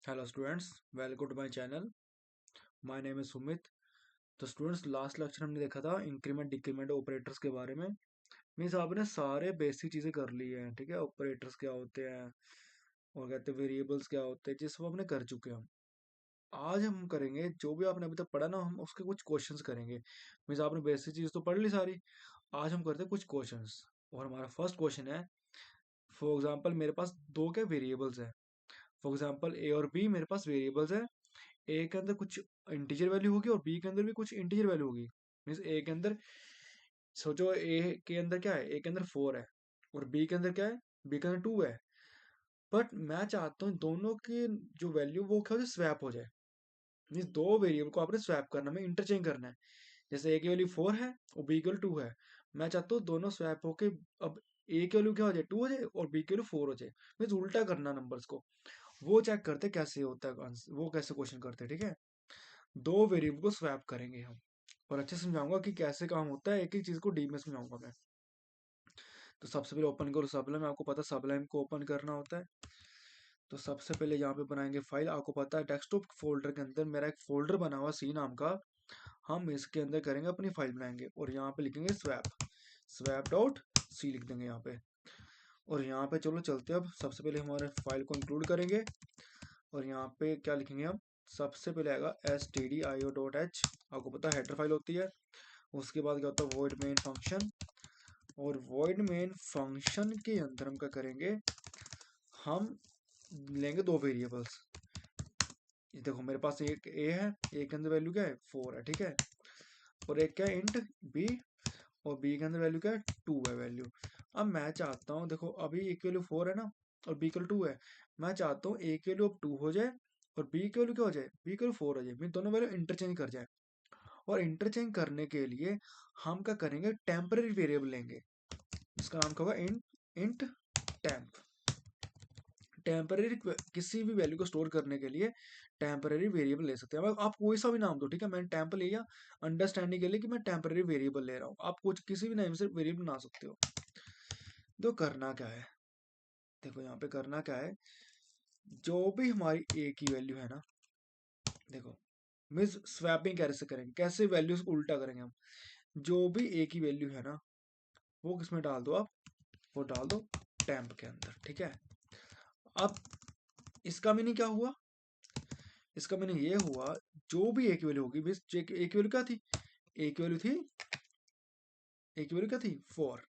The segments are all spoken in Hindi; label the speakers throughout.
Speaker 1: Hello students, welcome to my channel. My name is Sumit. तो स्टूडेंट्स, लास्ट लेक्चर हमने देखा था इंक्रीमेंट डिक्रीमेंट ऑपरेटर्स के बारे में। मीन्स आपने सारे बेसिक चीज़ें कर ली हैं, ठीक है। ऑपरेटर्स क्या होते हैं और कहते हैं वेरिएबल्स क्या होते हैं, जिस सब आपने कर चुके हैं हम। आज हम करेंगे जो भी आपने अभी तक पढ़ा ना, हम उसके कुछ क्वेश्चंस करेंगे। मीन्स आपने बेसिक चीज़ तो पढ़ ली सारी। आज हम करते हैं कुछ क्वेश्चंस। और हमारा फर्स्ट क्वेश्चन है, फॉर एग्जाम्पल मेरे पास दो क्या वेरिएबल्स हैं। फॉर एग्जाम्पल ए और बी मेरे पास वेरिएबल्स है। ए के अंदर कुछ इंटीजर वैल्यू होगी और बी के अंदर भी कुछ इंटीजर वैल्यू होगी। मीन्स ए के अंदर, सोचो ए के अंदर क्या है, ए के अंदर 4 है और बी के अंदर क्या है, बी के अंदर 2 है। बट मैं चाहता हूँ दोनों की जो वैल्यू वो क्या हो जाए, स्वैप हो जाए। मीन्स दो वेरिएबल को आपने स्वैप करना है, इंटरचेंज करना है। जैसे ए की वैल्यू 4 है और बी की वैल्यू 2 है। मैं चाहता हूँ दोनों स्वैप होके अब ए की वैल्यू क्या हो जाए, 2 हो जाए और बी की वैल्यू 4 हो जाए। मीन्स उल्टा करना नंबर्स को। वो चेक करते कैसे होता है आंसर, वो कैसे क्वेश्चन करते हैं, ठीक है। दो वेरिएबल को स्वैप करेंगे हम। और अच्छे से समझाऊंगा कि कैसे काम होता है, एक एक चीज को डीप में समझाऊंगा मैं। तो सबसे पहले ओपन करो सबलाइन। आपको पता है सबलाइन को ओपन करना होता है। तो सबसे पहले यहाँ पे बनाएंगे फाइल। आपको पता है डेस्कटॉप फोल्डर के अंदर मेरा एक फोल्डर बना हुआ सी नाम का। हम इसके अंदर करेंगे अपनी फाइल बनाएंगे और यहाँ पे लिखेंगे स्वैप। स्वैप डॉट सी लिख देंगे यहाँ पे। और यहाँ पे चलो चलते हैं। अब सबसे पहले हमारे फाइल को इंक्लूड करेंगे और यहाँ पे क्या लिखेंगे हम। सबसे पहले आएगा stdio.h। आपको पता है हेडर फाइल होती है। उसके बाद क्या होता है, void main फंक्शन। और void main फंक्शन के अंदर हम क्या करेंगे, हम लेंगे दो वेरिएबल्स। ये देखो मेरे पास एक a है, a के अंदर वैल्यू क्या है 4 है, ठीक है। और एक क्या है इंट b, और b के अंदर वैल्यू क्या है 2 है वैल्यू। अब मैं चाहता हूँ, देखो अभी a की वैल्यू 4 है ना और b की वैल्यू 2 है। मैं चाहता हूँ a की वैल्यू अब 2 हो जाए और b की वैल्यू क्या हो जाए, b की वैल्यू 4 हो जाए। मैं दोनों वैल्यू इंटरचेंज कर जाए। और इंटरचेंज करने के लिए हम क्या करेंगे, टेम्पररी वेरिएबल लेंगे जिसका नाम क्या होगा इंट। Int temp. टेम्पररी किसी भी वैल्यू को स्टोर करने के लिए टेम्पररी वेरिएबल ले सकते हैं। आप कोई सा भी नाम दो, ठीक है। मैंने टेम्प लिया अंडरस्टैंडिंग के लिए कि मैं टेम्पररी वेरिएबल ले रहा हूँ। आप कुछ किसी भी नाम से वेरिएबल बना सकते हो। तो करना क्या है, देखो यहाँ पे करना क्या है, जो भी हमारी ए की वैल्यू है ना, देखो मीन्स स्वैपिंग कैसे करेंगे, कैसे वैल्यूज को उल्टा करेंगे हम। जो भी ए की वैल्यू है ना, वो किसमें डाल दो आप, वो डाल दो टेम्प के अंदर, ठीक है। अब इसका मीनिंग क्या हुआ, इसका मीनिंग ये हुआ जो भी ए की वैल्यू होगी, ए की वैल्यू क्या थी, ए की वैल्यू थी, ए की वैल्यू क्या थी 4।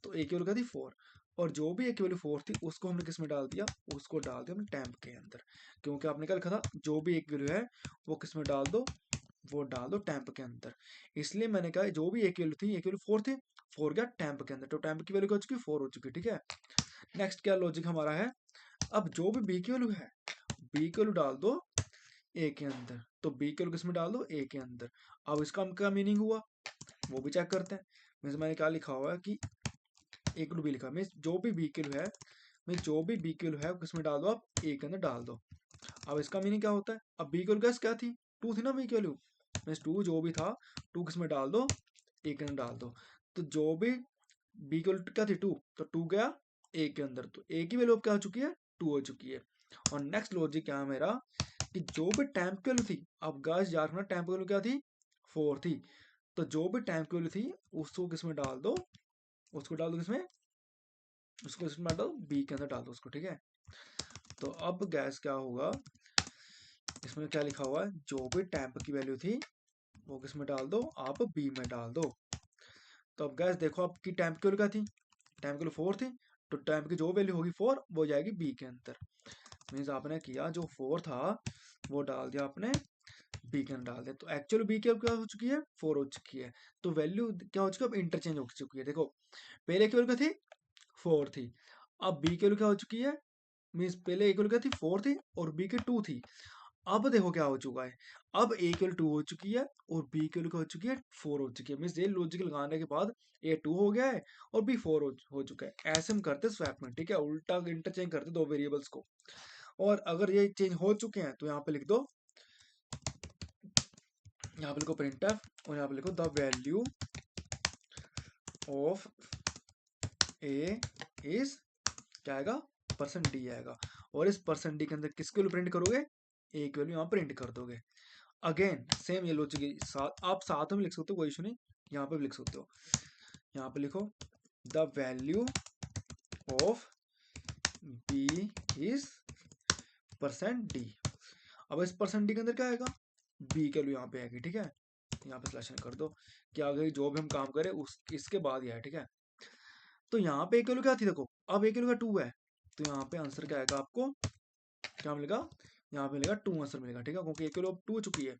Speaker 1: तो ए की वैल्यू क्या थी 4। और जो भी ए की वैल्यू 4 थी उसको हमने किस में डाल दिया, उसको डाल दिया हमने टैम्प के अंदर। क्योंकि आपने क्या लिखा था, जो भी एक वैल्यू है वो किस में डाल दो, वो डाल दो टैम्प के अंदर। इसलिए मैंने कहा जो भी एक वैल्यू थी, एक वैल्यू 4 थी, 4 गया टैम्प के अंदर। तो टैम्प की वैल्यू क्या हो चुकी, 4 हो चुकी, ठीक है। नेक्स्ट क्या लॉजिक हमारा है, अब जो भी बी की वैल्यू है, बी की वैल्यू डाल दो ए के अंदर। तो बी की वैल्यू किस में डाल दो, ए के अंदर। अब इसका क्या मीनिंग हुआ, वो भी चेक करते हैं। मीन्स मैंने क्या लिखा हुआ है कि ए टू बी लिखा, मीन्स जो भी बी की वैल्यू है, मीन्स जो भी बी की वैल्यू है किस में डाल दो, आप ए के अंदर डाल दो। अब इसका मीनिंग क्या होता है, अब बी की वैल्यू क्या थी, 2 थी ना बी की वैल्यू। मीन्स 2 जो भी था, 2 किस में डाल दो, ए के अंदर डाल दो। तो जो भी बी की वैल्यू क्या थी 2, तो 2 गया ए के अंदर। तो ए की वैल्यू अब क्या हो चुकी है, 2 हो चुकी है। और नेक्स्ट लॉजिक क्या है मेरा, कि जो भी टाइम की वैल्यू थी, अब गाइस याद रखना टाइम की वैल्यू क्या थी 4 थी। तो जो भी टाइम की वैल्यू थी उसको किसमें डाल दो, उसको डाल दो किसमें, उसको इसमें डाल दो बी के अंदर डाल दो उसको, ठीक है। तो अब गैस क्या होगा, इसमें क्या लिखा हुआ है, जो भी टैंप की वैल्यू थी वो किसमें डाल दो, आप बी में डाल दो। तो अब गैस देखो आपकी टैंप की वैल्यू क्या थी, टैंप की वैल्यू 4 थी। तो टैंप की जो वैल्यू होगी 4 वो जाएगी बी के अंदर। मीन्स आपने किया जो 4 था वो डाल दिया आपने बी के अंदर डाल दिया। तो एक्चुअल बी की क्या हो चुकी है, 4 हो चुकी है। तो वैल्यू क्या हो चुकी है, अब इंटरचेंज हो चुकी है। देखो पहले की वैल्यू क्या थी, 4 थी। अब बी की वैल्यू क्या हो चुकी है, मीन्स पहले ए की वैल्यू क्या थी 4 थी और बी की 2 थी। अब देखो क्या हो चुका है, अब ए की वैल्यू 2 हो चुकी है और बी की वैल्यू क्या हो चुकी है 4 हो चुकी है। मीन्स ये लॉजिक लगाने के बाद ए 2 हो गया है और बी 4 हो चुका है। ऐसे हम करते स्वैप में, ठीक है, उल्टा इंटरचेंज करते दो वेरिएबल्स को। और अगर ये चेंज हो चुके हैं तो यहाँ पे लिख दो, यहाँ पे लिखो printf और यहाँ पे लिखो the value of A is क्या आएगा, परसेंट डी आएगा। और इस परसेंट डी के अंदर किसकी वैल्यू प्रिंट करोगे, ए की वैल्यू यहाँ प्रिंट कर दोगे। अगेन सेम ये लॉजिक आप साथ में लिख सकते हो, कोई इशू नहीं, यहाँ पे भी लिख सकते हो। यहाँ पे लिखो the value of b is percent d. अब इस परसेंट डी के अंदर क्या आएगा, बी की वैल्यू यहाँ पे आएगी, ठीक है। यहाँ पे सिलेक्शन कर दो कि आगे जो भी हम काम करें उस इसके बाद ही है, ठीक है। तो यहाँ पे एक वैल्यू क्या थी देखो, अब एक वैल्यू का 2 है, तो यहाँ पे आंसर क्या आएगा, आपको क्या मिलेगा, यहाँ पे मिलेगा 2 आंसर मिलेगा, ठीक है, क्योंकि एक वैल्यू अब 2 हो चुकी है।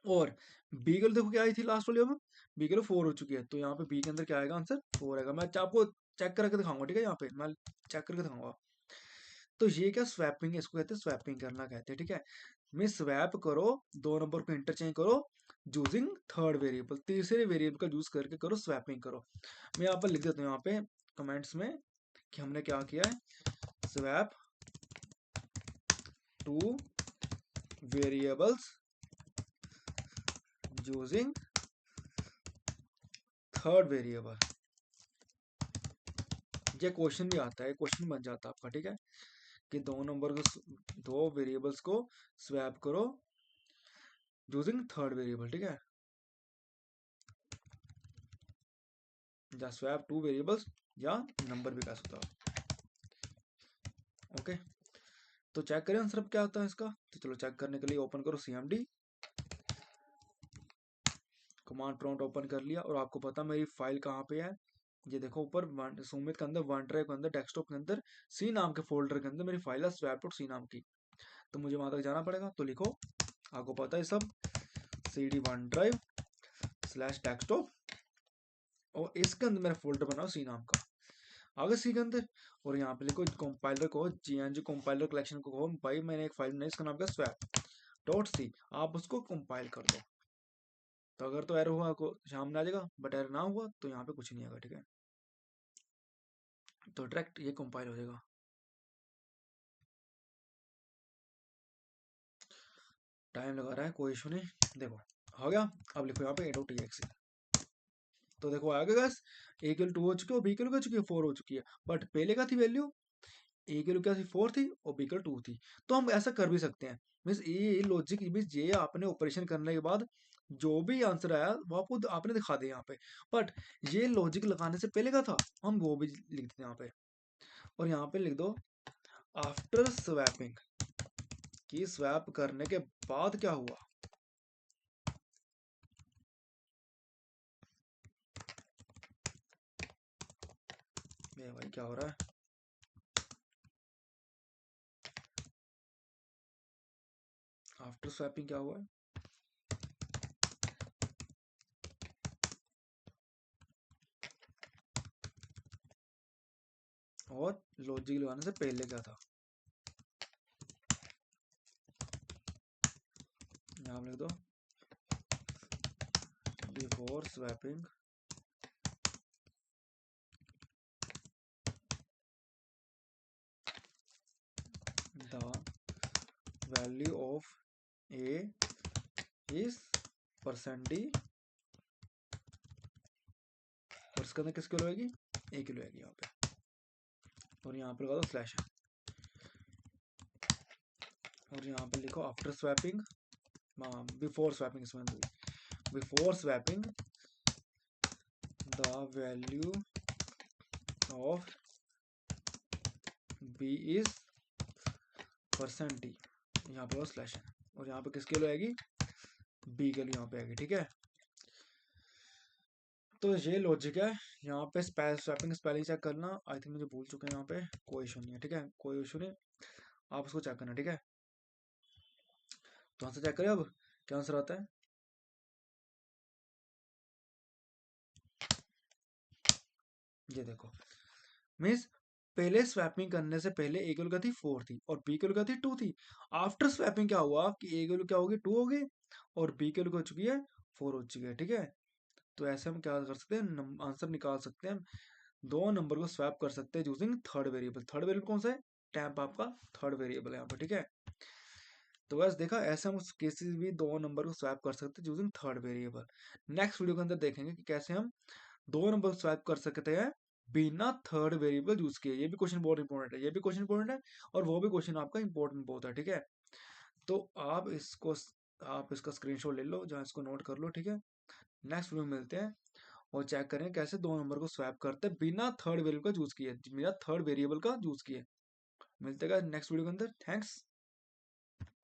Speaker 1: और बी की देखो क्या आई थी लास्ट वाली, अब बी की 4 हो चुकी है, तो यहाँ पे बी के अंदर क्या आएगा, आंसर 4 आएगा। मैं आपको चेक करके दिखाऊंगा, ठीक है, यहाँ पे मैं चेक करके दिखाऊंगा। तो ये क्या स्वैपिंग है, इसको कहते हैं स्वैपिंग करना कहते हैं, ठीक है। मैं स्वैप करो, दो नंबर को इंटरचेंज करो यूजिंग थर्ड वेरिएबल, तीसरे वेरिएबल का यूज करके करो स्वैपिंग करो। मैं यहाँ पर लिख देता हूँ यहाँ पे कमेंट्स में कि हमने क्या किया है, swap two variables using third variable. ये क्वेश्चन भी आता है, क्वेश्चन बन जाता है आपका, ठीक है, कि दो नंबर को, दो वेरिएबल्स को स्वैप करो यूजिंग थर्ड वेरिएबल, ठीक है, या स्वैप टू वेरिएबल्स या नंबर भी कह सकते हो। ओके, तो चेक करें आंसर अब क्या आता है इसका। तो चलो चेक करने के लिए ओपन करो CMD, कमांड प्रॉम्प्ट ओपन कर लिया, और आपको पता मेरी फाइल कहाँ पे है, ये देखो ऊपर सुमित के अंदर वन ड्राइव के अंदर डेस्कटॉप के अंदर सी नाम के फोल्डर के अंदर मेरी फाइल है swap.c नाम की। तो मुझे वहां तक जाना पड़ेगा, तो लिखो, आपको पता है सब, CD वन ड्राइव / डेस्कटॉप, और इसके अंदर मेरा फोल्डर बनाओ सी नाम का, आगे सी के अंदर, और यहाँ पे लिखो कंपाइलर को, GNG कंपाइलर कलेक्शन को कहो भाई मैंने एक फाइल बनाई, इसका नाम क्या swap.c, आप उसको कंपाइल कर दो। तो अगर तो एरर हुआ को सामने आ जाएगा, बट एरर ना हुआ तो यहाँ पे कुछ नहीं आएगा, ठीक है। तो डायरेक्ट ये कंपाइल हो जाएगा। टाइम लगा रहा है, कोई इशू नहीं, देखो हो गया। अब लिखो यहाँ पे a.txt, तो देखो आ गया गैस, ए की 2 हो चुकी है और बी की हो चुकी है 4 हो चुकी है, बट पहले का थी वैल्यू, ए की क्या थी 4 थी और बी की 2 थी। तो हम ऐसा कर भी सकते हैं, मीन्स ये लॉजिक, मीन्स ये आपने ऑपरेशन करने के बाद जो भी आंसर आया वो आपको आपने दिखा दिया यहाँ पे, बट ये लॉजिक लगाने से पहले का था, हम वो भी लिख देते हैं यहाँ पे। और यहाँ पे लिख दो आफ्टर स्वैपिंग, कि स्वैप करने के बाद क्या हुआ। ये भाई क्या हो रहा है, आफ्टर स्वैपिंग क्या हुआ है, और लॉजिक लगाने से पहले क्या था, यहाँ लिख दो before swapping the value of A is %d, और इसके अंदर किस किलो आएगी, ए किलो आएगी यहाँ पे, और यहाँ पे लगा दो स्लैश, और यहाँ पे लिखो आफ्टर स्वैपिंग, बिफोर स्वैपिंग, इसमें before swapping the value of b is %d, यहाँ पे स्लैश है, और यहाँ पे किसके लिए आएगी, बी के लिए यहाँ पे आएगी, ठीक है। तो ये लॉजिक है, यहाँ पे स्वैपिंग स्पेलिंग चेक करना, आई थिंक मुझे भूल चुके हैं, यहाँ पे कोई इशू नहीं है, ठीक है, कोई इशू नहीं, आप उसको चेक करना, ठीक है। तो आंसर चेक करें अब क्या आंसर आता है, ये देखो, मीन्स पहले स्वैपिंग करने से पहले ए की वैल्यू क्या थी 4 थी और बी की वैल्यू क्या थी 2 थी। आफ्टर स्वैपिंग क्या हुआ कि ए की वैल्यू क्या होगी 2 हो गई और बी की वैल्यू हो चुकी है 4 हो चुकी है, ठीक है। तो ऐसे हम क्या कर सकते हैं, आंसर निकाल सकते हैं, दो नंबर को स्वैप कर सकते हैं using third variable. Third variable कौन सा है, टैंप आपका थर्ड वेरिएबल है यहाँ पर, ठीक है। तो बस देखा, ऐसे हम किसी भी दो नंबर को स्वैप कर सकते हैं using third variable. Next video के अंदर देखेंगे कि कैसे हम दो नंबर स्वैप कर सकते हैं बिना थर्ड वेरिएबल यूज किए। ये भी क्वेश्चन बहुत इंपॉर्टेंट है, ये भी क्वेश्चन इंपॉर्टेंट है और वो भी क्वेश्चन आपका इंपॉर्टेंट बहुत है, ठीक है। तो आप इसका स्क्रीनशॉट ले लो, जहाँ इसको नोट कर लो, ठीक है। नेक्स्ट वीडियो में मिलते हैं और चेक करें कैसे दो नंबर को स्वैप करते हैं बिना थर्ड वेरिएबल का यूज किए, बिना थर्ड वेरिएबल का यूज किए। मिलते हैं नेक्स्ट वीडियो के अंदर। थैंक्स।